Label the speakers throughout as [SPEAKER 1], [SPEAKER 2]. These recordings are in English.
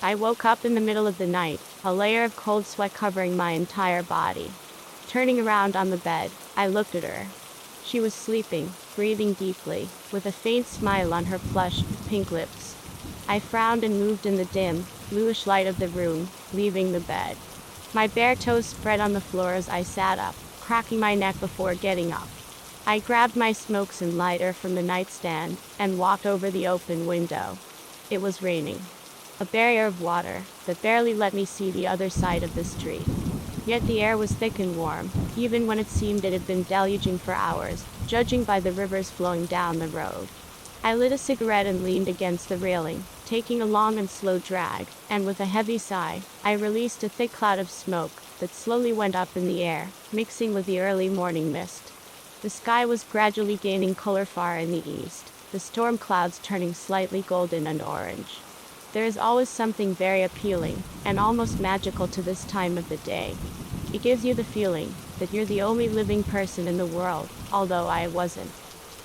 [SPEAKER 1] I woke up in the middle of the night, a layer of cold sweat covering my entire body. Turning around on the bed, I looked at her. She was sleeping, breathing deeply, with a faint smile on her flushed, pink lips. I frowned and moved in the dim, bluish light of the room, leaving the bed. My bare toes spread on the floor as I sat up, cracking my neck before getting up. I grabbed my smokes and lighter from the nightstand and walked over the open window. It was raining. A barrier of water that barely let me see the other side of the street. Yet the air was thick and warm, even when it seemed it had been deluging for hours, judging by the rivers flowing down the road. I lit a cigarette and leaned against the railing, taking a long and slow drag, and with a heavy sigh, I released a thick cloud of smoke that slowly went up in the air, mixing with the early morning mist. The sky was gradually gaining color far in the east, the storm clouds turning slightly golden and orange. There is always something very appealing and almost magical to this time of the day. It gives you the feeling that you're the only living person in the world, although I wasn't.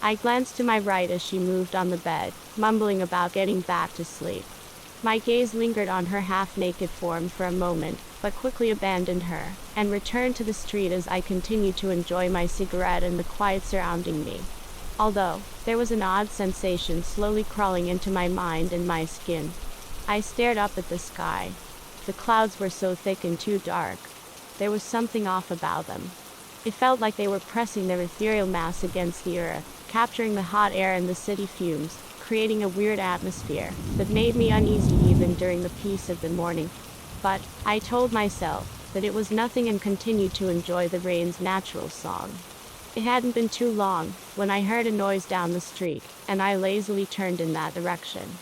[SPEAKER 1] I glanced to my right as she moved on the bed, mumbling about getting back to sleep. My gaze lingered on her half-naked form for a moment, but quickly abandoned her, and returned to the street as I continued to enjoy my cigarette and the quiet surrounding me. Although, there was an odd sensation slowly crawling into my mind and my skin. I stared up at the sky. The clouds were so thick and too dark. There was something off about them. It felt like they were pressing their ethereal mass against the earth, capturing the hot air and the city fumes, creating a weird atmosphere that made me uneasy even during the peace of the morning. But I told myself that it was nothing and continued to enjoy the rain's natural song. It hadn't been too long when I heard a noise down the street, and I lazily turned in that direction.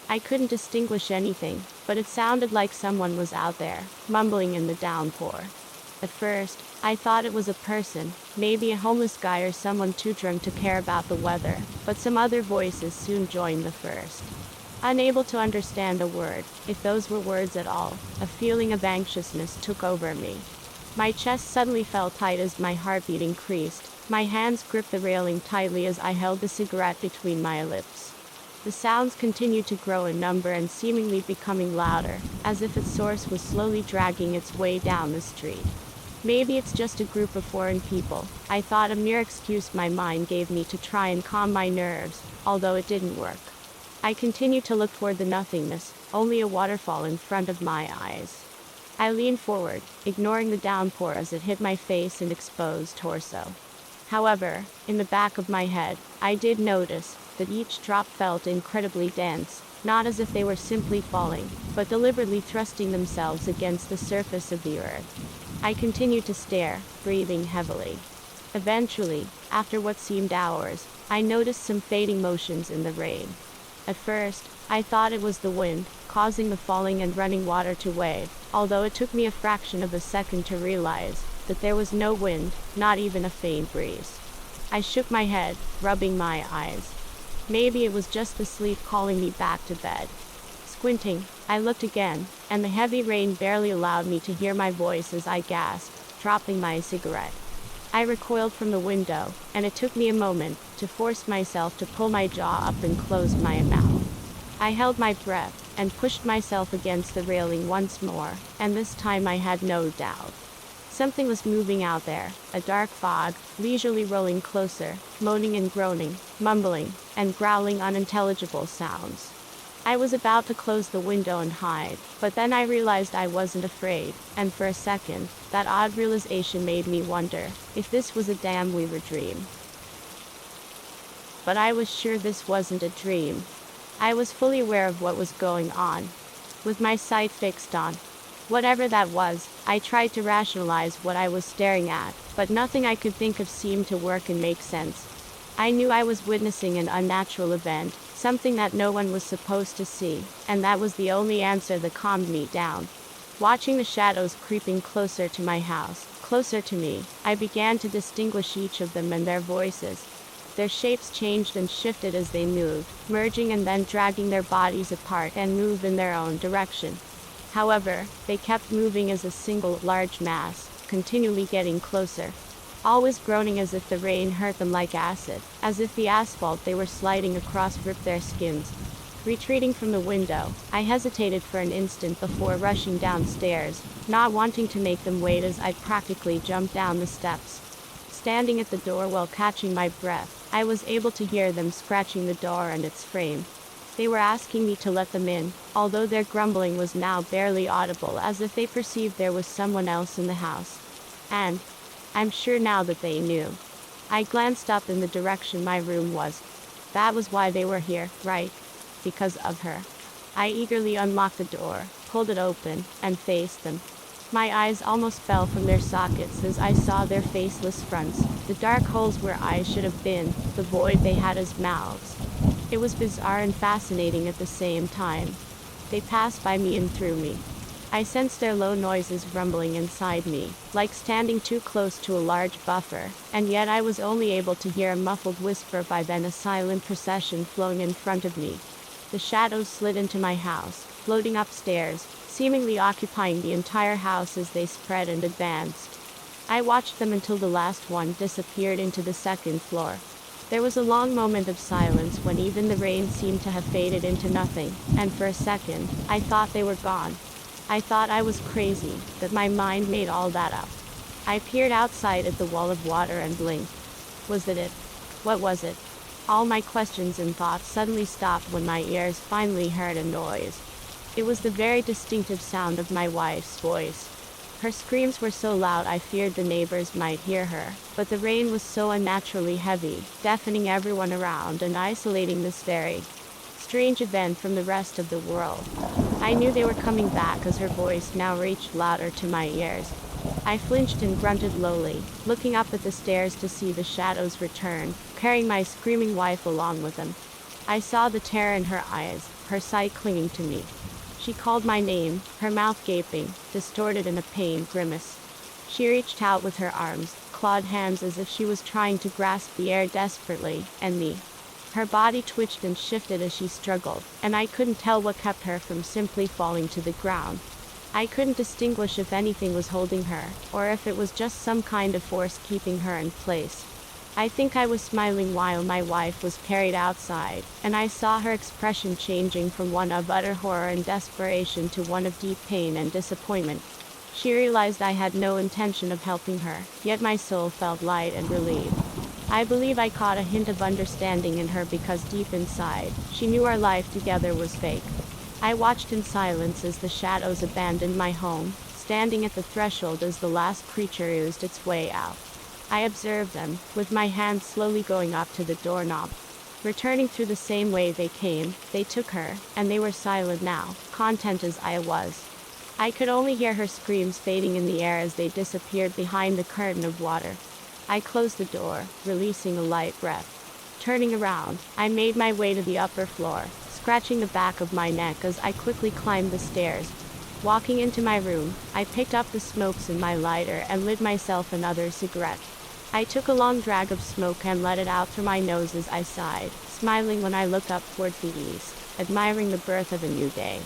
[SPEAKER 1] I couldn't distinguish anything, but it sounded like someone was out there, mumbling in the downpour. At first, I thought it was a person, maybe a homeless guy or someone too drunk to care about the weather, but some other voices soon joined the first. Unable to understand a word, if those were words at all, a feeling of anxiousness took over me. My chest suddenly felt tight as my heartbeat increased. My hands gripped the railing tightly as I held the cigarette between my lips. The sounds continued to grow in number and seemingly becoming louder, as if its source was slowly dragging its way down the street. Maybe it's just a group of foreign people, I thought, a mere excuse my mind gave me to try and calm my nerves, although it didn't work. I continued to look toward the nothingness, only a waterfall in front of my eyes. I leaned forward, ignoring the downpour as it hit my face and exposed torso. However, in the back of my head, I did notice that each drop felt incredibly dense, not as if they were simply falling, but deliberately thrusting themselves against the surface of the earth. I continued to stare, breathing heavily. Eventually, after what seemed hours, I noticed some fading motions in the rain. At first, I thought it was the wind, causing the falling and running water to wave, although it took me a fraction of a second to realize that there was no wind, not even a faint breeze. I shook my head, rubbing my eyes. Maybe it was just the sleep calling me back to bed. Squinting, I looked again, and the heavy rain barely allowed me to hear my voice as I gasped, dropping my cigarette. I recoiled from the window, and it took me a moment to force myself to pull my jaw up and close my mouth. I held my breath and pushed myself against the railing once more, and this time I had no doubt. Something was moving out there, a dark fog, leisurely rolling closer, moaning and groaning, mumbling, and growling unintelligible sounds. I was about to close the window and hide, but then I realized I wasn't afraid, and for a second, that odd realization made me wonder if this was a damn weaver dream. But I was sure this wasn't a dream. I was fully aware of what was going on. With my sight fixed on whatever that was, I tried to rationalize what I was staring at, but nothing I could think of seemed to work and make sense. I knew I was witnessing an unnatural event, something that no one was supposed to see, and that was the only answer that calmed me down. Watching the shadows creeping closer to my house, closer to me, I began to distinguish each of them and their voices. Their shapes changed and shifted as they moved, merging and then dragging their bodies apart and move in their own direction. However, they kept moving as a single large mass, continually getting closer. Always groaning as if the rain hurt them like acid, as if the asphalt they were sliding across ripped their skins. Retreating from the window, I hesitated for an instant before rushing downstairs, not wanting to make them wait as I practically jumped down the steps. Standing at the door while catching my breath, I was able to hear them scratching the door and its frame. They were asking me to let them in, although their grumbling was now barely audible, as if they perceived there was someone else in the house. And I'm sure now that they knew. I glanced up in the direction my room was. That was why they were here, right? Because of her. I eagerly unlocked the door, pulled it open, and faced them. My eyes almost fell from their sockets as I saw their faceless fronts, the dark holes where eyes should have been, the void they had as mouths. It was bizarre and fascinating at the same time. They passed by me and through me. I sensed their low noises rumbling inside me, like standing too close to a large buffer, and yet I was only able to hear a muffled whisper by then, a silent procession flowing in front of me. The shadows slid into my house, floating upstairs, seemingly occupying the entire house as they spread and advanced. I watched them until the last one disappeared into the second floor. There was a long moment of silence when even the rain seemed to have faded into nothing, and for a second, I thought they were gone. I thought I was crazy, that my mind made all that up. I peered outside at the wall of water and blinked. Was it it? What was it? All my questions and thoughts suddenly stopped when my ears finally heard a noise. It was the very distinctive sound of my wife's voice. Her screams were so loud I feared the neighbors might hear her, but the rain was so unnaturally heavy, deafening everyone around and isolating this very strange event from the rest of the world. I knew they were coming back as her voice now reached louder to my ears. I flinched and grunted lowly, looking up at the stairs to see the shadows return, carrying my screaming wife along with them. I saw the terror in her eyes, her sight clinging to me. She called my name, her mouth gaping, distorted in a pained grimace. She reached out with her arms, clawed hands as if she was trying to grasp the air desperately, and me. Her body twitched and shifted as she struggled, and I couldn't tell what kept her from simply falling to the ground. I couldn't distinguish if anything was holding her, or if it was just some kind of force keeping her in place. I think I was smiling while my wife was carried outside, and I saw her expression changing from one of utter horror and desperation to one of deep pain and disappointment. She realized I had no intention of helping her, yet my soul felt light and relieved. I believe I caught a hint of understanding in her because deep inside, she knew our life together was fake. I watched in silence as the shadows abandoned my home, standing at the threshold as the last creature oozed its way out. I observed them, with my hand slowly going up to the doorknob. Returning through the same way they came, they took her, and they were silent now, content as I was. I could only hear her screams fading in the air as they disappeared behind the curtain of water. I closed the door, releasing a light breath. Turning around, I made my way to the upper floor, scratching the back of my neck as I quickly climbed the stairs. Walking into my room, I picked up the smokes in my lighter and lit myself another cigarette. I took a long drag of smoke and let it out through my nose as I sighed, smiling when I looked up toward the east, admiring the birth of a new day.